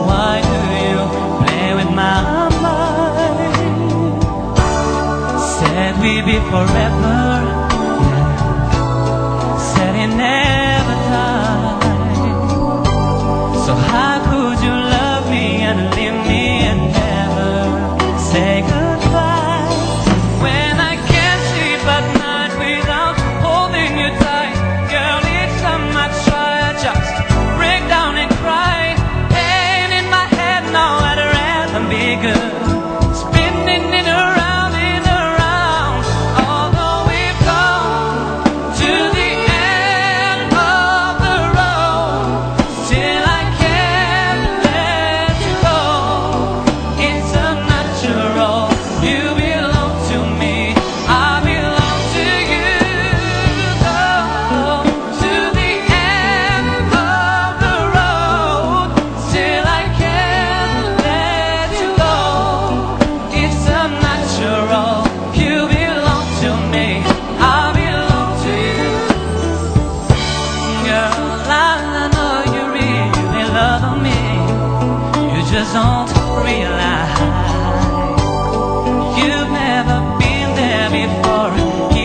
Why do you play with my mind? Said we'd be forever, yeah. Said it never died. So how could you love me and leave me and never say goodbye? When I can't sleep at night without holding you tight, girl, each time I try, I just break down and cry. Pain in my head now, I'd rather be good. Spinning it around and around, although we've come to the end of the road, still I can't let you go. It's unnatural. You belong to me, I belong to you. Go to the end of the road, still I can't let you go. It's unnatural. You belong to me, I belong to you. Girl, I know you really love me. You just don't realize you've never been there before.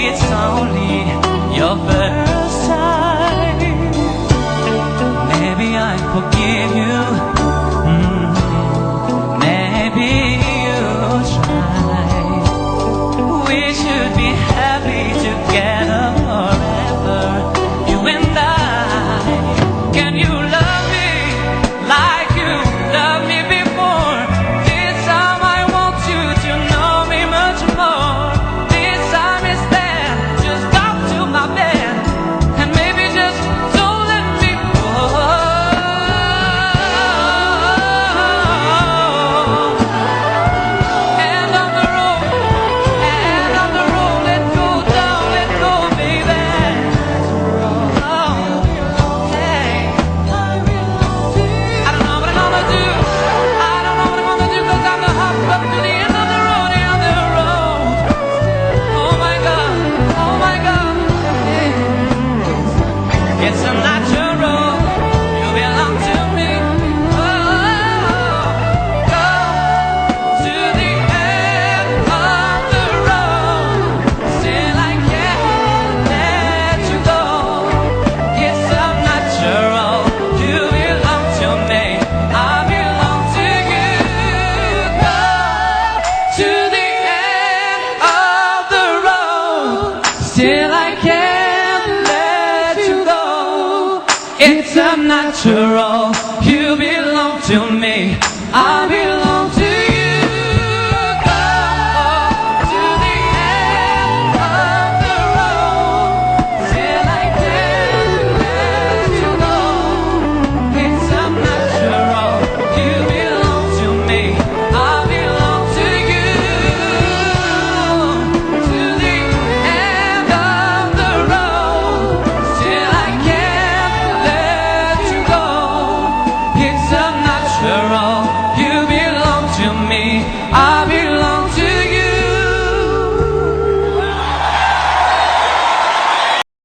It's only your first time. Maybe I forgive you. Maybe you try. We should be happy together forever, you and I. Can you love me like you loved me before? This time I want you to know me much more. This time is there, just talk to my bed and maybe just don't let me go. And on the road, let go down, let go, baby. Oh, hey. I don't know what I'm gonna do. I don't know what I'm gonna do, 'cause I'm gonna hop up to the end of the road, end of the road. Oh my God, oh my God. It's unnatural. You belong to me. Oh, go to the end of the road, still I can't let you go. It's unnatural. You belong to me, I belong to you. Go to the end of the road, still I can't let you go. It's unnatural. You belong to me, I belong to